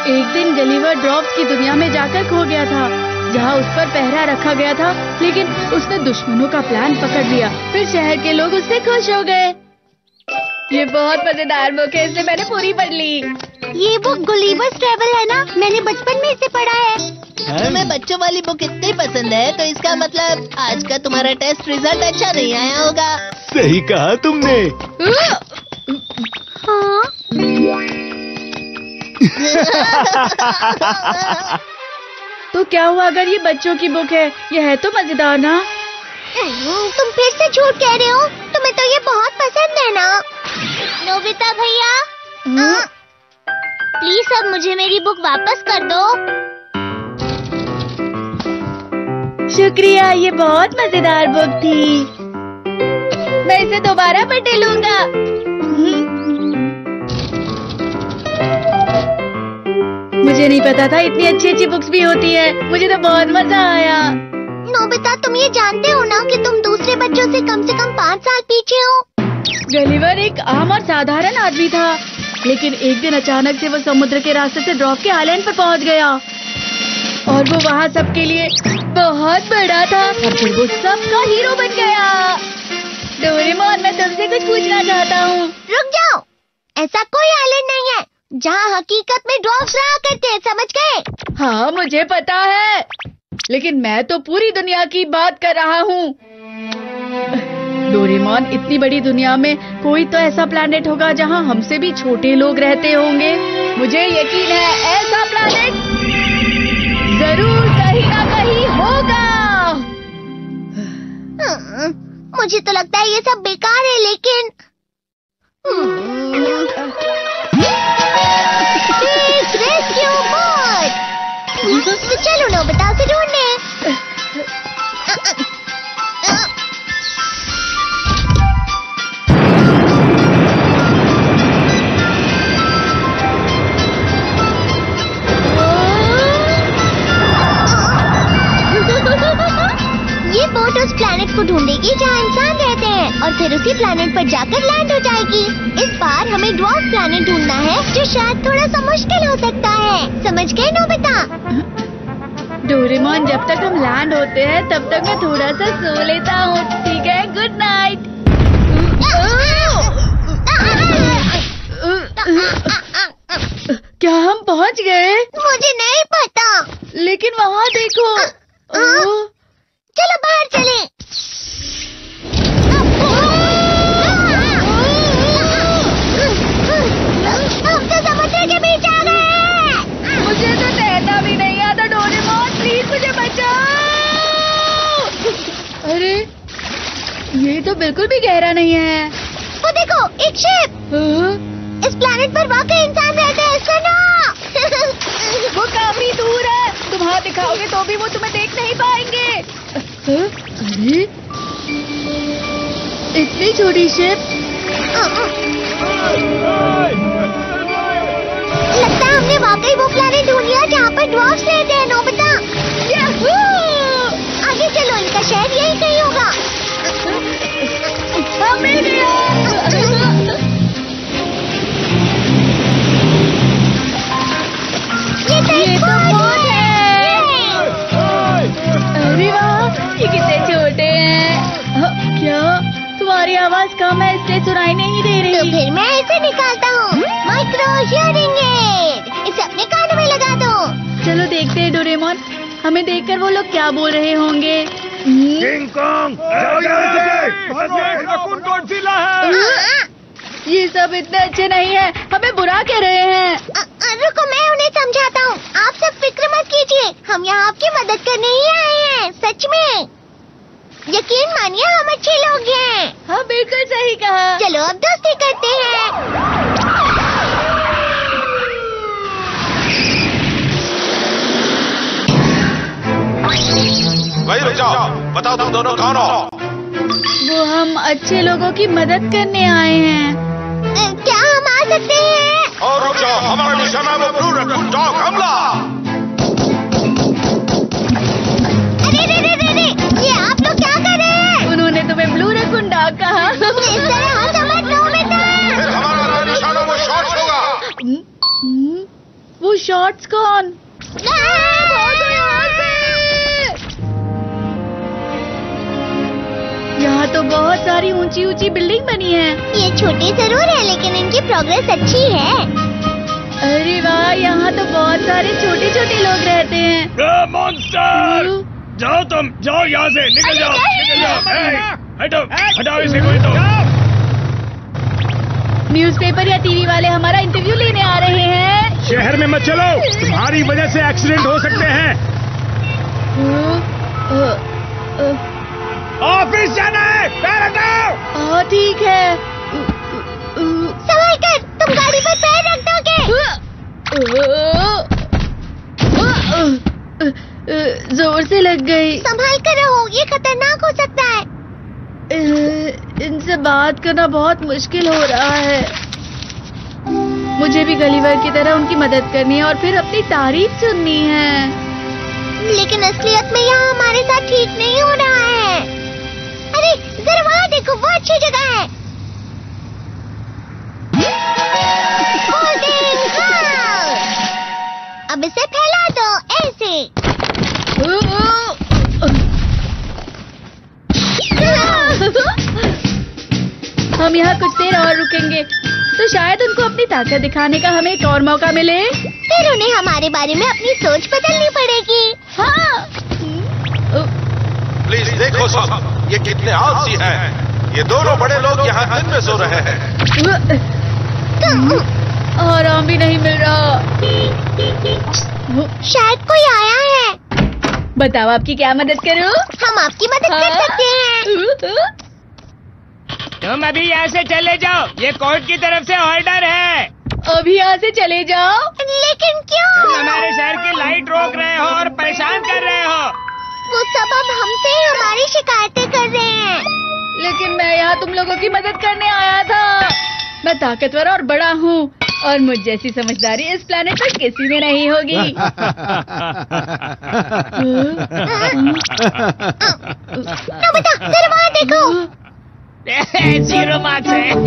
एक दिन Gulliver drops की दुनिया में जाकर खो गया था, जहाँ उस पर पहरा रखा गया था, लेकिन उसने दुश्मनों का प्लान पकड़ लिया। फिर शहर के लोग उससे खुश हो गए। ये बहुत मजेदार बुक है, इसलिए मैंने पूरी पढ़ ली। ये बुक गुलिवर्स ट्रैवल है ना? मैंने बचपन में इसे पढ़ा है। तुम्हें बच्चों वाली बुक इतनी पसंद है तो इसका मतलब आज का तुम्हारा टेस्ट रिजल्ट अच्छा नहीं आया होगा। सही कहा तुमने। हाँ? तो क्या हुआ अगर ये बच्चों की बुक है? ये है तो मजेदार ना? तुम फिर से झूठ कह रहे हो। तुम्हें तो ये बहुत पसंद है ना? नोबिता भैया, प्लीज अब मुझे मेरी बुक वापस कर दो। शुक्रिया, ये बहुत मजेदार बुक थी। मैं इसे दोबारा पढ़ लूंगा। मुझे नहीं पता था इतनी अच्छी अच्छी बुक्स भी होती है। मुझे तो बहुत मजा आया। नोबिता, तुम ये जानते हो ना कि तुम दूसरे बच्चों से कम 5 साल पीछे हो? गलीवर एक आम और साधारण आदमी था, लेकिन एक दिन अचानक से वो समुद्र के रास्ते से ड्रॉप के आइलैंड पर पहुंच गया और वो वहाँ सबके लिए बहुत बड़ा था और फिर वो सबका हीरो बन गया। डोरेमोन, मैं तुमसे कुछ पूछना चाहता हूँ। रुक जाओ, ऐसा कोई आइलैंड नहीं है जहाँ हकीकत में ड्रॉप्स रहा करते हैं, समझ गए? हाँ, मुझे पता है, लेकिन मैं तो पूरी दुनिया की बात कर रहा हूँ। डोरेमोन, इतनी बड़ी दुनिया में कोई तो ऐसा प्लैनेट होगा जहाँ हमसे भी छोटे लोग रहते होंगे। मुझे यकीन है ऐसा प्लैनेट जरूर कहीं ना कहीं होगा। मुझे तो लगता है ये सब बेकार है, लेकिन रेस्क्यू बोट। तो चलो नोबिता से ढूंढने। ये बोट उस प्लैनेट को ढूंढेगी जहाँ इंसान रहते हैं और फिर उसी प्लैनेट पर जाकर लैंड हो जाएगी। इस बार हमें ड्वार्फ प्लैनेट ढूंढना है, जो शायद थोड़ा सा मुश्किल हो सकता है। समझ गए नोबिता? डोरेमोन, जब तक हम लैंड होते हैं तब तक मैं थोड़ा सा सो लेता हूँ, ठीक है? Good night. क्या हम पहुँच गए? मुझे नहीं पता, लेकिन वहाँ देखो। चलो बाहर चलें। हम तो समुद्र के बीच आ गए। मुझे तो तैरना भी नहीं आता। डोरेमोन, प्लीज मुझे बचाओ। अरे, ये तो बिल्कुल भी गहरा नहीं है। वो देखो, एक शिप। इस प्लैनेट पर वाकई इंसान रहते हैं, सुनो। वो काफी दूर है, तुम हाथ दिखाओगे तो भी वो तुम्हें देख नहीं पाएंगे। अरे, इतनी छोटी शिप। लगता है हमने वाकई वो प्लैनेट ढूंढ लिया जहाँ पर ड्वार्फ्स रहते हैं। नोबिता, आगे चलो, इनका शहर यही कहीं होगा। मिल गया। ये तो बोट है। अरे वाह, ये कितने छोटे हैं। क्या तुम्हारी आवाज कम है इसलिए सुनाई नहीं दे रही? तो फिर मैं इसे निकालता हूँ, माइक्रो हियरिंग एड। इसे अपने कानों में लगा दो। चलो देखते हैं डोरेमोन, हमें देखकर वो लोग क्या बोल रहे होंगे। किंग कॉन्ग, जाओ रकून गॉडजिला है। ये सब इतने अच्छे नहीं है, हमें बुरा कह रहे हैं। रुको, मैं उन्हें समझाता हूँ। आप सब फिक्र मत कीजिए, हम यहाँ आपकी मदद करने ही आए हैं। सच में, यकीन मानिए, हम अच्छे लोग हैं। हाँ, बिल्कुल सही कहा। चलो अब दोस्ती करते हैं। भाई रुक जाओ, बताओ तुम दोनों कौन हो? वो हम अच्छे लोगों की मदद करने आए हैं। क्या हम आ सकते हैं? और रुक जाओ, हमारा निशाना वो ब्लू रैकून डॉग हमला। अरे रे रे रे रे, ये आप लोग क्या कर रहे हैं? उन्होंने तुम्हें ब्लू रैकून डॉग कहा। इस तरह हम समझ लो बेटा। फिर हमारा निशाना वो शॉट्स होगा। वो शॉट्स कौन? यहाँ तो बहुत सारी ऊंची ऊंची बिल्डिंग बनी है। ये छोटी जरूर है लेकिन इनकी प्रोग्रेस अच्छी है। अरे वाह, यहाँ तो बहुत सारे छोटे छोटे लोग रहते हैं। मॉन्स्टर, जाओ तुम, जाओ यहाँ से, निकल जाओ, निकल जाओ। हटो, हटाओ इसे कोई तो। न्यूज़पेपर या टीवी वाले हमारा इंटरव्यू लेने आ रहे हैं। शहर में मत चलो, तुम्हारी वजह से एक्सीडेंट हो सकते हैं। ऑफिस जाना है, पैर हटाओ। ठीक है। संभाल कर, तुम गाड़ी पर पैर रख दोगे। जोर से लग गई। संभाल कर रहो, ये खतरनाक हो सकता है। इनसे बात करना बहुत मुश्किल हो रहा है। मुझे भी गलीवर की तरह उनकी मदद करनी है और फिर अपनी तारीफ सुननी है। लेकिन असलियत में यहाँ हमारे साथ ठीक नहीं हो रहा है। अरे जरा वहाँ देखो, वो अच्छी जगह है। Holding car. अब इसे फैला दो ऐसे। हम यहाँ कुछ देर और रुकेंगे तो शायद उनको अपनी ताकत दिखाने का हमें एक और मौका मिले। फिर उन्हें हमारे बारे में अपनी सोच बदलनी पड़ेगी। हाँ। प्लीज देखो सब, ये कितने आलसी हैं। ये दोनों बड़े लोग यहाँ दिन में सो रहे हैं। आराम भी नहीं मिल रहा। शायद कोई आया है। बताओ आपकी क्या मदद करूं? हम आपकी मदद कर सकते हैं। तुम अभी यहाँ से चले जाओ, ये कोर्ट की तरफ से ऑर्डर है। अभी यहाँ से चले जाओ। लेकिन क्यों? तुम हमारे शहर की लाइट रोक रहे हो और परेशान कर रहे हो। वो सब अब हमसे ही हमारी शिकायतें कर रहे हैं। लेकिन मैं यहाँ तुम लोगों की मदद करने आया था। मैं ताकतवर और बड़ा हूँ और मुझ जैसी समझदारी इस प्लेनेट पर किसी में नहीं होगी। नोबिता, जरा वहाँ देखो। 0 मार्क्स है। वो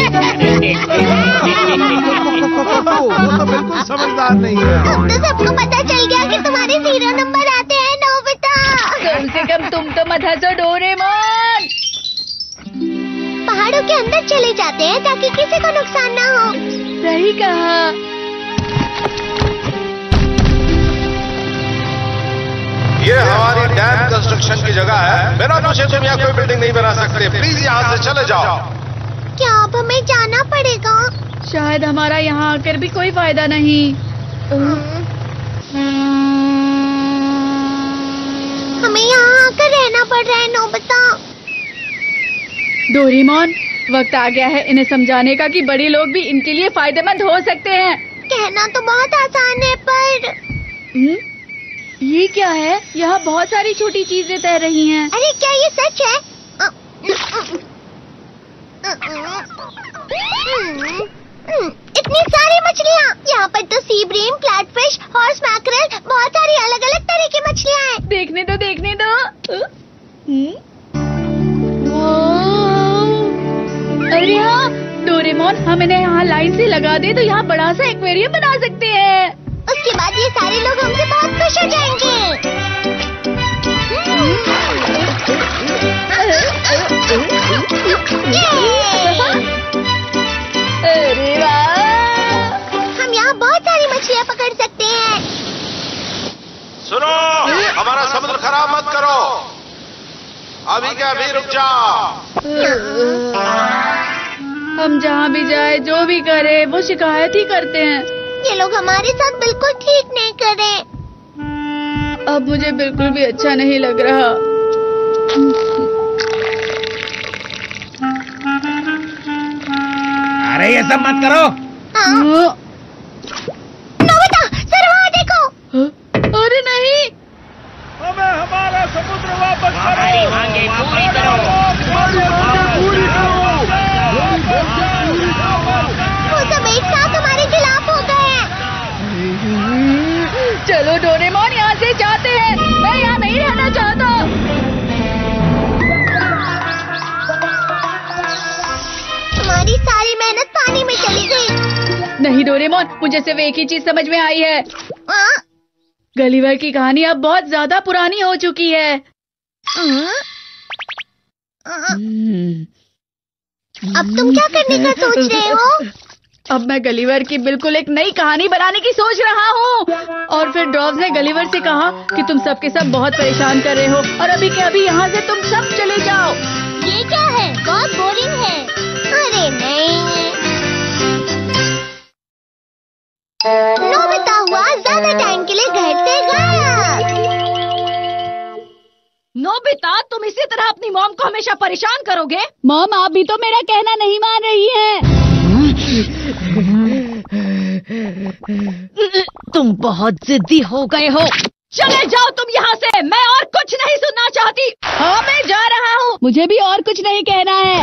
तो बिल्कुल समझदार नहीं है। अब तो सबको पता चल गया कि तुम्हारे 0 नंबर आते हैं नोबिता। कम से कम तुम तो मत हंसो डोरेमोन। पहाड़ों के अंदर चले जाते हैं ताकि किसी को नुकसान ना हो। सही कहा। ये हमारी डैम कंस्ट्रक्शन की जगह है। बिना पूछे तुम यहाँ कोई बिल्डिंग नहीं बना सकते। प्लीज यहाँ से चले जाओ। क्या अब हमें जाना पड़ेगा? शायद हमारा यहाँ आकर भी कोई फायदा नहीं। हमें यहाँ आकर रहना पड़ रहा है नोबिता। डोरेमोन, वक्त आ गया है इन्हें समझाने का कि बड़े लोग भी इनके लिए फायदेमंद हो सकते हैं। कहना तो बहुत आसान है पर ये क्या है? यहाँ बहुत सारी छोटी चीजें तैर रही हैं। अरे क्या ये सच है? इतनी सारी मछलियाँ। यहाँ पर तो सी ब्रीम, फ्लैटफिश, हॉर्स मैकरेल, बहुत सारी अलग अलग तरह की मछलियाँ हैं। देखने दो, देखने दो। अरे हाँ डोरेमोन, हम इन्हें यहाँ लाइन से लगा दे तो यहाँ बड़ा सा एक्वेरियम बना सकते हैं। उसके बाद ये सारे लोग हमसे बहुत खुश हो जाएंगे। अरे वाह, हम यहाँ बहुत सारी मछलियाँ पकड़ सकते हैं। सुनो, हमारा समुद्र खराब मत करो। अभी क्या अभी रुक जाओ। हम जहाँ भी जाए, जो भी करे, वो शिकायत ही करते हैं। ये लोग हमारे साथ बिल्कुल ठीक नहीं कर रहे। अब मुझे बिल्कुल भी अच्छा नहीं लग रहा। अरे ये सब मत करो। नोबिता, सर वहाँ देखो। अरे नहीं, हमें हमारा समुद्र वापस हमारी मांगे पूरी करो। वो सब एक साथ हमारे खिलाफ हो गए हैं। चलो डोरेमोन, यहाँ से जाते हैं। मैं यहाँ नहीं रहना चाहता। हमारी सारी मेहनत पानी में चली गई। नहीं डोरेमोन, मुझे सिर्फ एक ही चीज समझ में आई है। हाँ? गलिवर की कहानी अब बहुत ज्यादा पुरानी हो चुकी है। अब तुम क्या करने का सोच रहे हो? अब मैं गलिवर की बिल्कुल एक नई कहानी बनाने की सोच रहा हूँ। और फिर ड्रॉप्स ने गलिवर से कहा कि तुम सब के सब बहुत परेशान कर रहे हो और अभी के अभी यहाँ से तुम सब चले जाओ। ये क्या है? बहुत बोरिंग है। अरे नहीं, नोबिता हुआ ज्यादा टाइम के लिए घर से गायब। नोबिता, तुम इसी तरह अपनी मॉम को हमेशा परेशान करोगे? मॉम, आप भी तो मेरा कहना नहीं मान रही हैं। तुम बहुत जिद्दी हो गए हो। चले जाओ तुम यहाँ से, मैं और कुछ नहीं सुनना चाहती। हाँ, मैं जा रहा हूँ, मुझे भी और कुछ नहीं कहना है।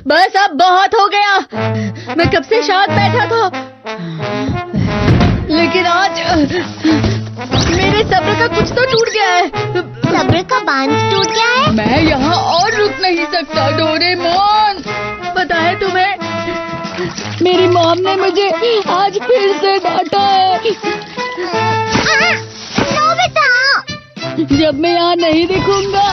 बस अब बहुत हो गया। मैं कब से शांत बैठा था, लेकिन आज मेरे सब्र का कुछ तो टूट गया है। सब्र का बांध टूट गया है। मैं यहाँ और रुक नहीं सकता डोरेमोन। पता है तुम्हें, मेरी मॉम ने मुझे आज फिर से डांटा है। नोबिता! जब मैं यहाँ नहीं दिखूंगा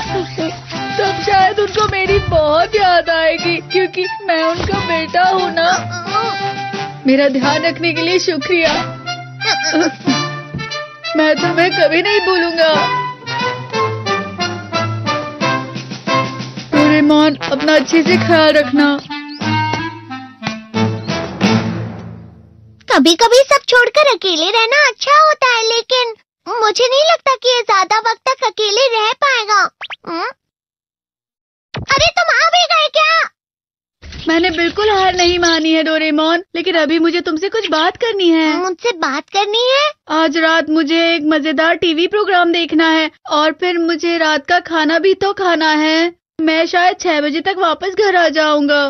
तब शायद उनको मेरी बहुत याद आएगी, क्योंकि मैं उनका बेटा हूँ ना। मेरा ध्यान रखने के लिए शुक्रिया। मैं तुम्हें कभी नहीं भूलूंगा। डोरेमोन, अपना अच्छे से ख्याल रखना। कभी कभी सब छोड़कर अकेले रहना अच्छा होता है, लेकिन मुझे नहीं लगता कि ये ज्यादा वक्त तक अकेले रह पाएगा। अरे तुम आ भी गए क्या? मैंने बिल्कुल हार नहीं मानी है डोरेमोन, लेकिन अभी मुझे तुमसे कुछ बात करनी है। मुझसे बात करनी है? आज रात मुझे एक मजेदार टीवी प्रोग्राम देखना है और फिर मुझे रात का खाना भी तो खाना है। मैं शायद 6 बजे तक वापस घर आ जाऊंगा।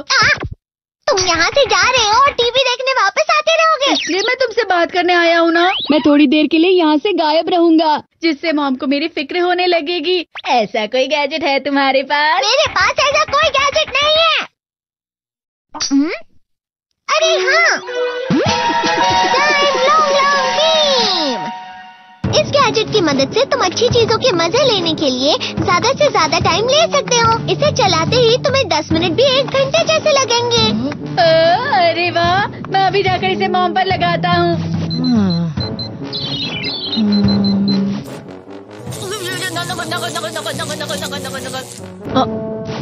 तुम यहाँ से जा रहे हो और टीवी देखने वापस आते रहोगे? इसलिए मैं तुमसे बात करने आया हूँ ना। मैं थोड़ी देर के लिए यहाँ से गायब रहूंगा, जिससे मॉम को मेरी फिक्र होने लगेगी। ऐसा कोई गैजेट है तुम्हारे पास? मेरे पास ऐसा कोई गैजेट नहीं है। अरे हाँ, टाइम लॉन्ग लॉन्ग गेम। इस गैजेट की मदद से तुम अच्छी चीजों के मजे लेने के लिए ज्यादा से ज्यादा टाइम ले सकते हो। इसे चलाते ही तुम्हें 10 मिनट भी 1 घंटे जैसे लगेंगे। अरे वाह, मैं अभी जाकर इसे मॉम पर लगाता हूँ।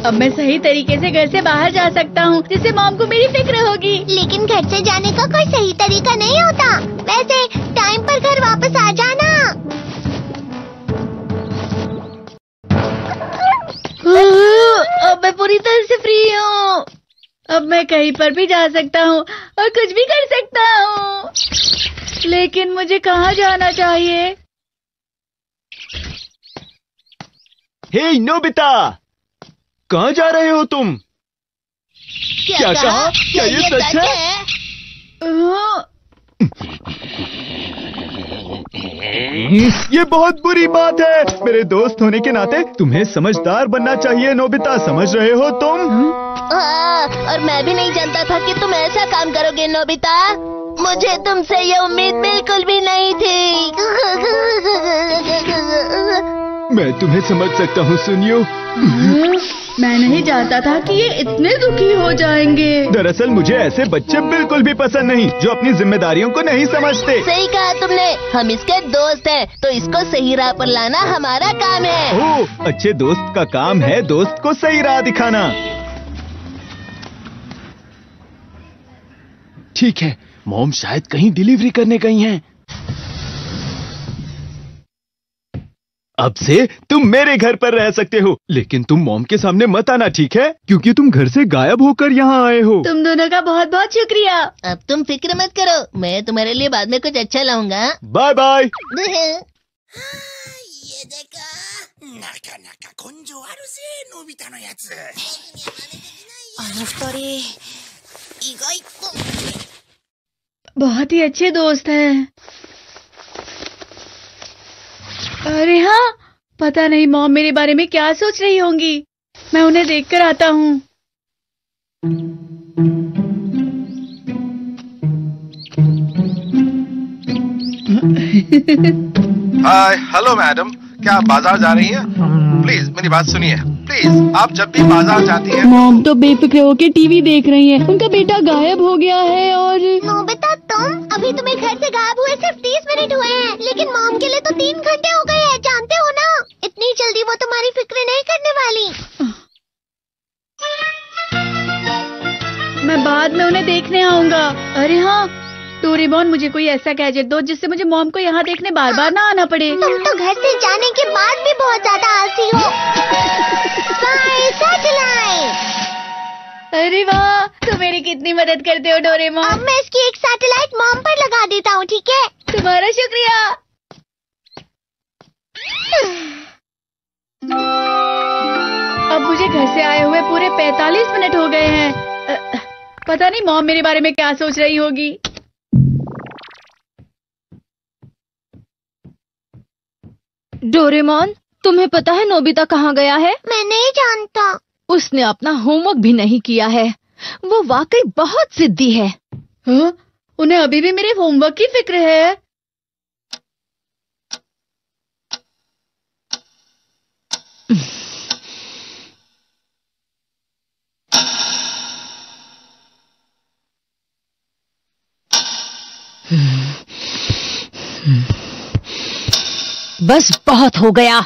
अब मैं सही तरीके से घर से बाहर जा सकता हूँ, जिससे मॉम को मेरी फिक्र होगी। लेकिन घर से जाने का कोई सही तरीका नहीं होता। वैसे टाइम पर घर वापस आ जाना। अब मैं पूरी तरह से फ्री हूँ। अब मैं कहीं पर भी जा सकता हूँ और कुछ भी कर सकता हूँ। लेकिन मुझे कहाँ जाना चाहिए? हे नोबिता, कहाँ जा रहे हो तुम? क्या कहा? क्या ये सच है? ये बहुत बुरी बात है। मेरे दोस्त होने के नाते तुम्हें समझदार बनना चाहिए नोबिता, समझ रहे हो तुम? हाँ, और मैं भी नहीं जानता था कि तुम ऐसा काम करोगे नोबिता। मुझे तुमसे ये उम्मीद बिल्कुल भी नहीं थी। मैं तुम्हें समझ सकता हूँ सुनियो। मैं नहीं जानता था कि ये इतने दुखी हो जाएंगे। दरअसल मुझे ऐसे बच्चे बिल्कुल भी पसंद नहीं जो अपनी जिम्मेदारियों को नहीं समझते। सही कहा तुमने, हम इसके दोस्त हैं, तो इसको सही राह पर लाना हमारा काम है। ओह, अच्छे दोस्त का काम है दोस्त को सही राह दिखाना। ठीक है, मॉम शायद कहीं डिलीवरी करने गई हैं। अब से तुम मेरे घर पर रह सकते हो, लेकिन तुम मॉम के सामने मत आना, ठीक है? क्योंकि तुम घर से गायब होकर यहाँ आए हो। तुम दोनों का बहुत बहुत शुक्रिया। अब तुम फिक्र मत करो, मैं तुम्हारे लिए बाद में कुछ अच्छा लाऊंगा। Bye bye. ये देखा, नाका नाका कोंजो आरु से नोबिता नो यात्su। あの二人、意外と बहुत ही अच्छे दोस्त हैं। अरे हाँ, पता नहीं मॉम मेरे बारे में क्या सोच रही होंगी। मैं उन्हें देखकर आता हूँ। हाय, हेलो मैडम, क्या आप बाजार जा रही हैं? प्लीज मेरी बात सुनिए। प्लीज, आप जब भी बाजार जाती हैं। मॉम तो बेफिक्र होके टीवी देख रही हैं। उनका बेटा गायब हो गया है और नोबिता तुम अभी तुम्हें घर से गायब हुए सिर्फ 30 मिनट हुए हैं, लेकिन मॉम के लिए तो 3 घंटे हो गए हैं, जानते हो ना। इतनी जल्दी वो तुम्हारी फिक्र नहीं करने वाली। मैं बाद में उन्हें देखने आऊंगा। अरे हाँ डोरेमोन, मुझे कोई ऐसा गैजेट दो जिससे मुझे मॉम को यहाँ देखने बार बार ना आना पड़े। तुम तो घर से जाने के बाद भी बहुत ज्यादा आलसी हो। Bye satellite. अरे वाह, तुम मेरी कितनी मदद करते हो डोरेमोन। अब मैं इसकी एक सैटेलाइट मॉम पर लगा देता हूँ, ठीक है? तुम्हारा शुक्रिया। अब मुझे घर से आए हुए पूरे 45 मिनट हो गए हैं। पता नहीं मॉम मेरे बारे में क्या सोच रही होगी। डोरेमोन, तुम्हें पता है नोबिता कहाँ गया है? मैं नहीं जानता। उसने अपना होमवर्क भी नहीं किया है। वो वाकई बहुत जिद्दी है। हाँ? उन्हें अभी भी मेरे होमवर्क की फिक्र है। बस बहुत हो गया।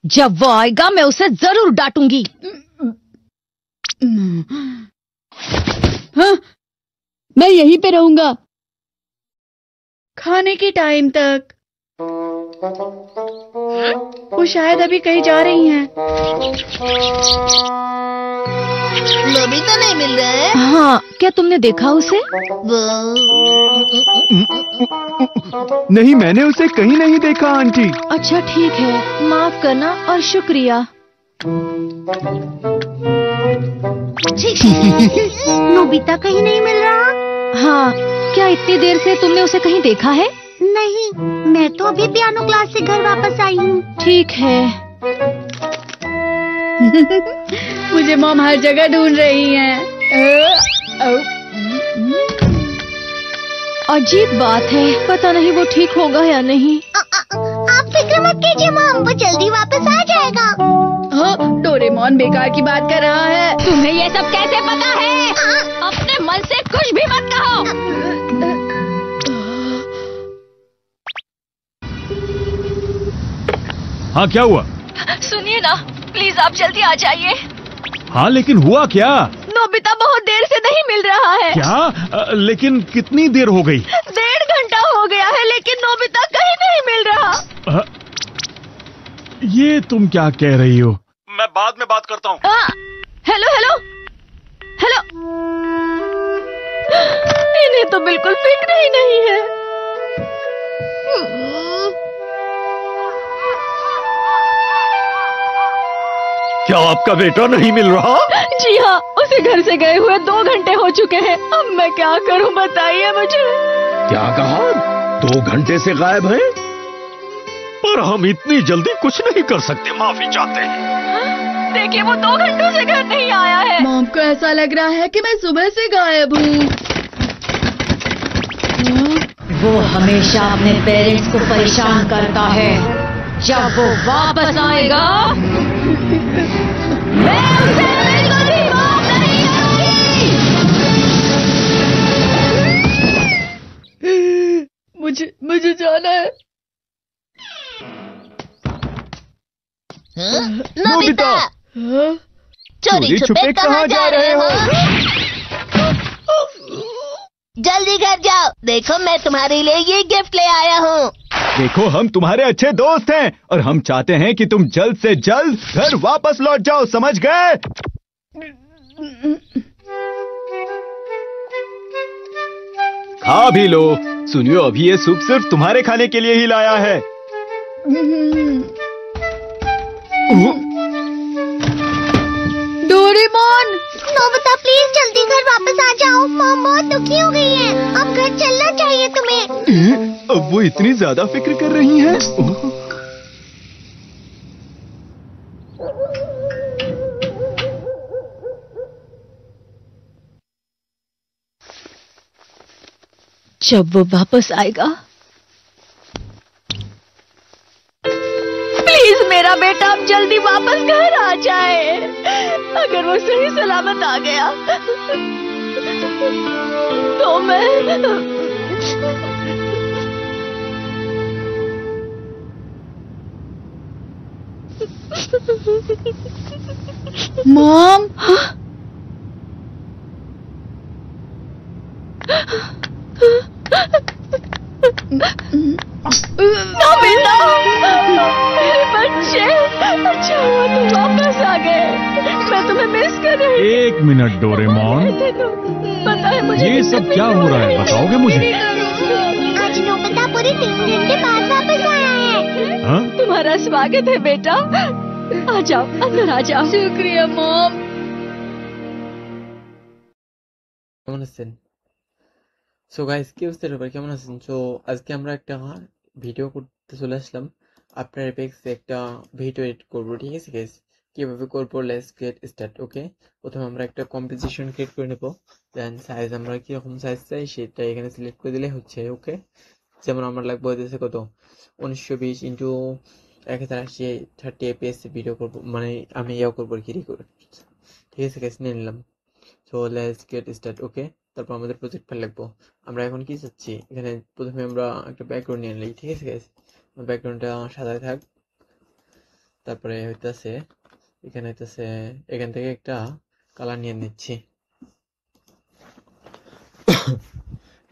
जब वो आएगा मैं उसे जरूर डांटूंगी। हाँ, मैं यहीं पे रहूंगा खाने के टाइम तक। वो शायद अभी कहीं जा रही हैं। नोबिता नहीं मिल रहा है। हाँ, क्या तुमने देखा उसे? नहीं, मैंने उसे कहीं नहीं देखा आंटी। अच्छा ठीक है, माफ करना और शुक्रिया। नोबिता कहीं नहीं मिल रहा। हाँ, क्या इतनी देर से तुमने उसे कहीं देखा है? नहीं, मैं तो अभी पियानो क्लास से घर वापस आई हूँ। ठीक है। मुझे मॉम हर जगह ढूंढ रही हैं। अजीब बात है, पता नहीं वो ठीक होगा या नहीं। आप फिक्र मत कीजिए मॉम, वो जल्दी वापस आ जाएगा। हाँ, डोरेमोन बेकार की बात कर रहा है। तुम्हें ये सब कैसे पता है? अपने मन से कुछ भी मत कहो। हाँ, क्या हुआ? सुनिए ना, प्लीज आप जल्दी आ जाइए। हाँ, लेकिन हुआ क्या? नोबिता बहुत देर से नहीं मिल रहा है। क्या? लेकिन कितनी देर हो गई? 1.5 घंटा हो गया है, लेकिन नोबिता कहीं नहीं मिल रहा। ये तुम क्या कह रही हो? मैं बाद में बात करता हूँ। Hello hello hello. इन्हें तो बिल्कुल फिक्र ही नहीं है। क्या आपका बेटा नहीं मिल रहा? जी हाँ, उसे घर से गए हुए 2 घंटे हो चुके हैं। अब मैं क्या करूं बताइए मुझे। क्या कहा? 2 घंटे से गायब है? पर हम इतनी जल्दी कुछ नहीं कर सकते, माफी चाहते हैं। देखिए वो 2 घंटों से घर नहीं आया है। मॉम को ऐसा लग रहा है कि मैं सुबह से गायब हूँ। वो हमेशा अपने पेरेंट्स को परेशान करता है। जब वो वापस आएगा मैं उसे बिल्कुल भी माफ नहीं करूंगी। मुझे जाना है। नोबिता, चोरी छुपे कहाँ जा रहे हो? जल्दी घर जाओ, देखो मैं तुम्हारे लिए ये गिफ्ट ले आया हूँ। देखो, हम तुम्हारे अच्छे दोस्त हैं और हम चाहते हैं कि तुम जल्द से जल्द घर वापस लौट जाओ, समझ गए? खा भी लो। सुनियो, अभी ये सूप सिर्फ तुम्हारे खाने के लिए ही लाया है। डोरेमोन! नोबिता प्लीज जल्दी घर वापस आ जाओ, मॉम बहुत दुखी हो गई है। अब घर चलना चाहिए तुम्हें। अब वो इतनी ज्यादा फिक्र कर रही हैं? जब वो वापस आएगा, प्लीज मेरा बेटा अब जल्दी वापस घर आ जाए। अगर वो सही सलामत आ गया तो मैं मॉम, बेटा, मेरे बच्चे, अच्छा हुआ तुम वापस आ गए। मैं तुम्हें मिस कर रही थी। एक मिनट डोरेमोन, पता है मुझे ये सब क्या हो रहा है, बताओगे मुझे? आज नोबिता पूरे 3 घंटे बाद वापस आया है। हाँ? तुम्हारा स्वागत है बेटा, आ जाओ, अंदर आ जाओ। शुक्रिया मॉम। কেমন আছেন? সো গাইস, কি অবস্থা সবার, কেমন আছেন? সো আজকে আমরা একটা ভিডিও করতে চলে আসলাম। আপনার এপেক্সে একটা ভিডিও এডিট করবো, ঠিক আছে গাইস? কিভাবে করবো, লেটস গেট স্টার্ট। ওকে, প্রথমে আমরা একটা কম্পোজিশন ক্রিয়েট করে নেবো। দেন সাইজ আমরা কিরকম সাইজ চাই সেটা এখানে সিলেক্ট করে দিলে হচ্ছে। ওকে, যেমন আমার লাগবে হইতেছে কত, 1920 ইন্টু 1080 30 এপিএস ভিডিও করবো, মানে আমি ইয়া করবো আর কি, রেকর্ড। ঠিক আছে গাইস, নিয়ে নিলাম। So let's get start. Okay, তারপর আমাদের প্রজেক্ট ফাইল লাগবো। আমরা এখন কি চাচ্ছি, এখানে প্রথমে আমরা একটা ব্যাকগ্রাউন্ড নিয়ে নিই, ঠিক আছে গাইস? ব্যাকগ্রাউন্ডটা সাদায় থাক। তারপরে হইতেছে এখানে হইতেছে এখান থেকে একটা কালার নিয়ে নিচ্ছি,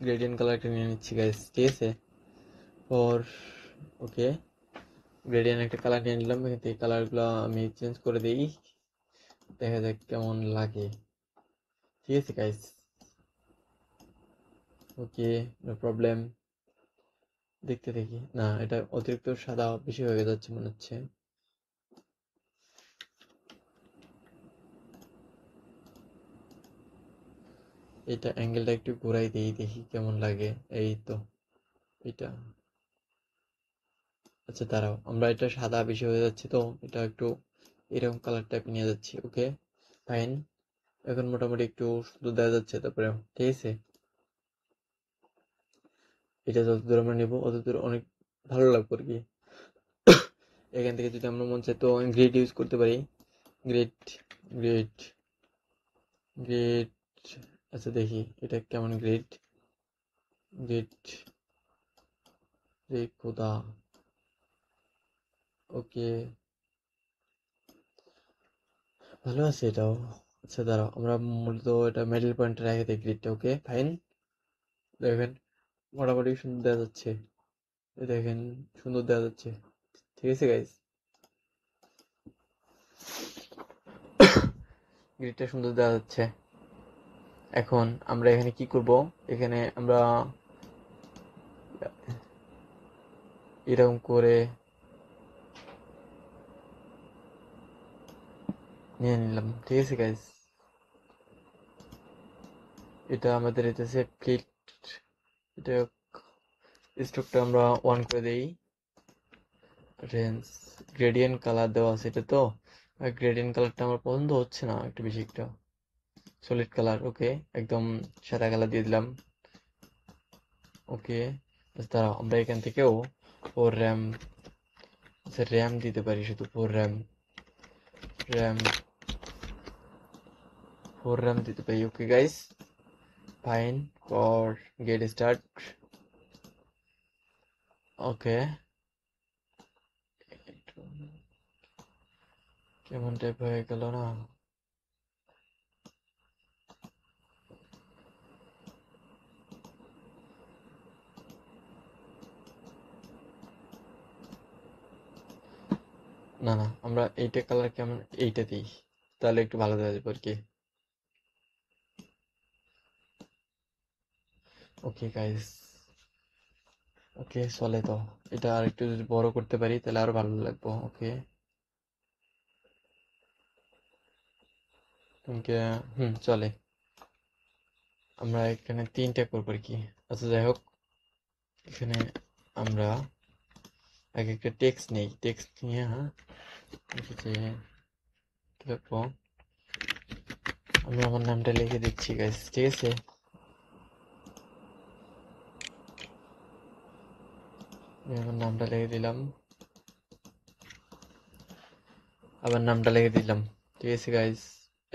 গ্রেডিয়েন্ট কালারটা নিয়ে নিচ্ছি গাইস, ঠিক আছে? ফর ওকে, গ্রেডিয়েন্ট একটা কালার নিয়ে নিলাম। এখান থেকে কালারগুলো আমি চেঞ্জ করে দিই, দেখা যাক কেমন লাগে। ঠিক আছে গাইস, ওকে, নো প্রবলেম। দেখতে দেখি, না এটা অতিরিক্ত সাদা বেশি হয়ে যাচ্ছে মনে হচ্ছে। এটা অ্যাঙ্গেলটা একটু ঘোরাই দিই, দেখি কেমন লাগে। এই তো এটা, আচ্ছা দাঁড়াও, আমরা এটা সাদা বেশি হয়ে যাচ্ছে তো এটা একটু এরকম কালার টাইপ নিয়ে যাচ্ছি। ওকে ফাইন, এখন মোটামুটি একটু সুন্দর দেখা যাচ্ছে। তারপরে ঠিক আছে, এটা যতদূর আমরা নেবো অতদূর অনেক ভালো লাগবে আর কি। এখান থেকে যদি আমরা মন চাই তো গ্রেড ইউজ করতে পারি। গ্রেড গ্রেড গ্রেড আচ্ছা দেখি এটা কেমন গ্রেড। গ্রেড রে খোদা, ওকে ভালো আছে এটাও। আচ্ছা দাঁড়াও, আমরা মূলত এটা মিডল পয়েন্টে রেখে দিই গ্রিডটা। ওকে ফাইন, দেখেন মোটামুটি সুন্দর দেখা যাচ্ছে। দেখেন সুন্দর দেখা যাচ্ছে, ঠিক আছে গাইস? গ্রিডটা সুন্দর দেখা যাচ্ছে। এখন আমরা এখানে কি করব, এখানে আমরা এরকম করে নিয়ে নিলাম, ঠিক আছে গাইস? এটা আমাদের হইতেছে ফ্লিট, এটা স্ট্রোকটা আমরা 1 করে দেই। রেঞ্জ গ্রেডিয়েন্ট কালার দেওয়া আছে এটা তো, গ্রেডিয়েন্ট কালারটা আমার পছন্দ হচ্ছে না, একটু বেশি একটা সলিড কালার। ওকে, একদম সাদা কালার দিয়ে দিলাম। ওকে, দাঁড়াও, আমরা এখান থেকেও 4 র্যাম, আচ্ছা র্যাম দিতে পারি, শুধু 4 র্যাম, র্যাম 4 র্যাম দিতে পারি। Okay guys fine, for get start. Okay, কেমন টাইপ হয়ে গেল না? না না, আমরা এইটা কালার কেমন, এইটা দিই, তাহলে একটু ভালো দেখা যাবে আর কি। ওকে গাইস, ওকে চলে তো। এটা আর একটু যদি বড় করতে পারি তাহলে আরো ভালো লাগবে। ওকে ওকে, চলে। আমরা এখানে 3টা করবো আর কি। আচ্ছা যাই হোক, এখানে আমরা আগে একটা টেক্সট নেই, টেক্সট নিয়ে কি লিখবো, আমি আমার নামটা লিখে দিচ্ছি গাইস, ঠিক আছে? আমার নামটা লিখে দিলাম, আবার নামটা লিখে দিলাম। ঠিক আছে গাইস,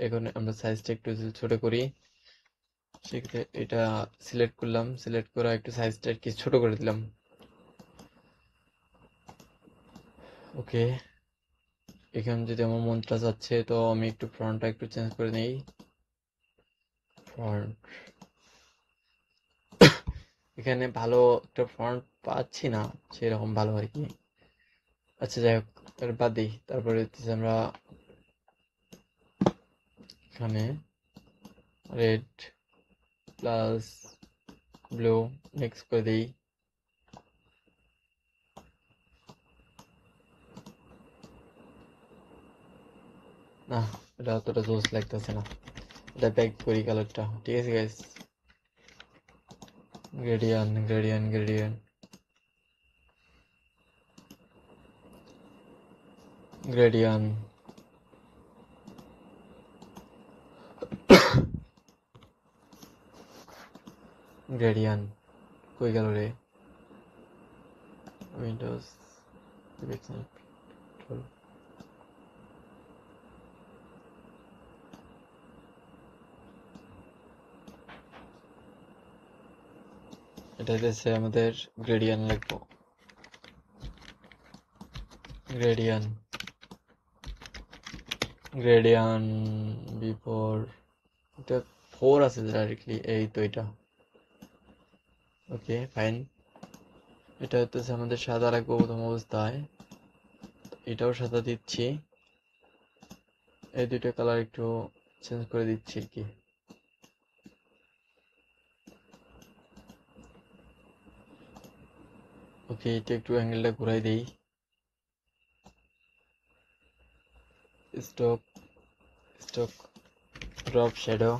এখন আমরা সাইজটা একটু ছোট করি। সেক্ষেত্রে এটা সিলেক্ট করলাম, সিলেক্ট করা একটু সাইজটা আর কি ছোট করে দিলাম। ওকে, এখানে যদি আমার মনটা যাচ্ছে তো আমি একটু ফ্রন্টটা একটু চেঞ্জ করে নেই। ফ্রন্ট, এখানে ভালো একটা ফ্রন্ট পাচ্ছি না সেরকম ভালো আর কি। আচ্ছা যাই হোক, তার বাদ দিই। তারপরে হচ্ছে আমরা এখানে রেড প্লাস ব্লু মিক্স করে দিই। না, এটা অতটা জোস লাগতেছে না, এটা ব্যাক করি কালারটা। ঠিক আছে guys, gradient gradient gradient gradient gradient কই গেল রে? উইন্ডোজ এটা হচ্ছে আমাদের গ্রেডিয়ান লিখবো, গ্রেডিয়ান গ্রেডিয়ান বিফোর, এটা 4 আছে ডাইরেক্টলি, এই তো এটা। ওকে ফাইন, এটা হচ্ছে আমাদের সাদা রাখবো প্রথম অবস্থায়, এটাও সাদা দিচ্ছি। এই দুইটা কালার একটু চেঞ্জ করে দিচ্ছি আর কি। ওকে, এটা একটু অ্যাঙ্গেলটা ঘুরাই দেই। Stock stock drop shadow,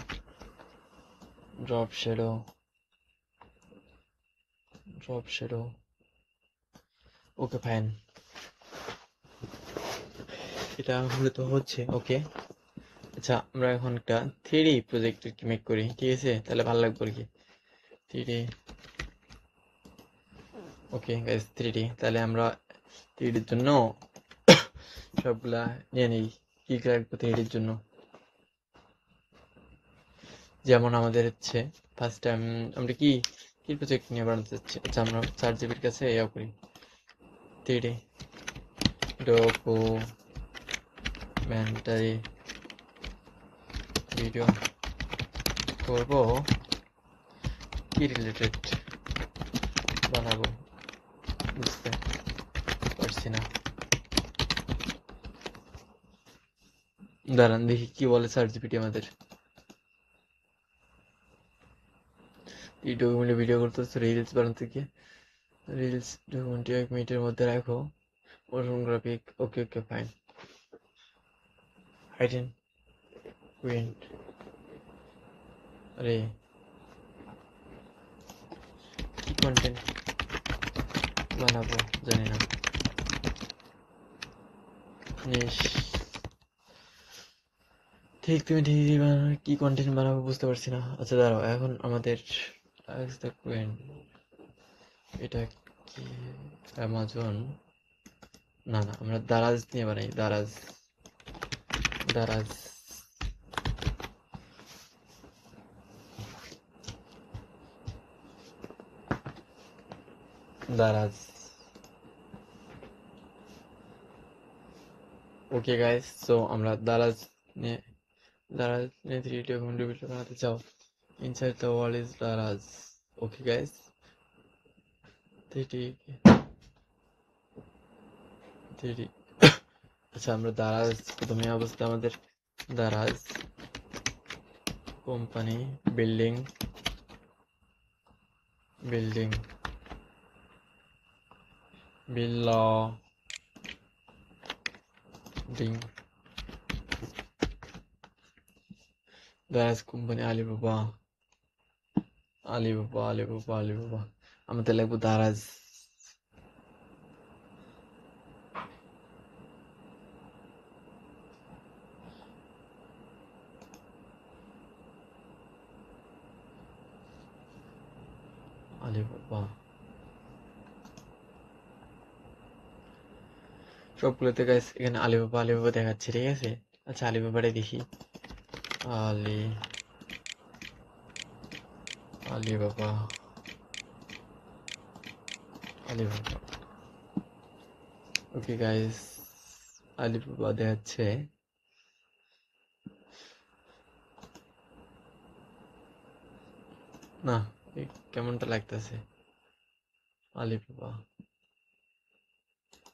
drop shadow, drop shadow. Okay fine, এটা মূলত হচ্ছে। ওকে, আচ্ছা আমরা এখন একটা 3D প্রজেক্ট মেক করি। ঠিক আছে, তাহলে ভালো লাগবে আর কি 3D। ওকে গাইস, 3D, তাহলে আমরা 3Dর জন্য সবগুলা নিয়ে নিই। কি লাগবে 3Dর জন্য? যেমন আমাদের হচ্ছে ফার্স্ট টাইম আমরা কি কি প্রজেক্ট নিয়ে বানাতে চাচ্ছি। আচ্ছা, আমরা 4 জিবির কাছে ইয়া করি 3D ডকুমেন্টারি ভিডিও করব, কি রিলেটেড বানাবো বুঝতে পারছি না। দাঁড়ান দেখি কি বলে 4 জিবিটি আমাদের। এই ডকুমেন্টে ভিডিও করতে রিলস বানাতে গিয়ে, রিলস ডকুমেন্টটি 1 মিনিটের মধ্যে রাখো, মোশন গ্রাফিক। ওকে ওকে ফাইন, হাইডেন প্রিন্ট। আরে কি কন্টেন্ট বানাবো জানি না। ঠিক, তুমি ঠিকই বানাবে, কি কন্টেন্ট বানাবো বুঝতে পারছি না। আচ্ছা দাঁড়াও, এখন আমাদের এটা কি অ্যামাজন? না না, আমরা দারাজ নিয়ে বানাই, Daraz Daraz Daraz. Okay guys, so আমরা দারাজ নিয়ে 3D ডকুমেন্টারি ভিডিও বানাতে চাও। Inside the wall is Daraz. Okay guys, 3D 3D আচ্ছা, আমরা দারাজ প্রথমে অবস্থা আমাদের Daraz company building building building Daraz company Alibaba Alibaba Alibaba Alibaba, আমাদের লাগবে দারাজ। আলিবাবা সবগুলোতে গাইস এখানে আলিবাবা দেখাচ্ছে, ঠিক আছে। আচ্ছা আলিবাবাটাই দেখি। আলিবাবা ওকে গাইস, আলিবাবা দেখাচ্ছে। না কেমনটা লাগতেছে আলিবাবা।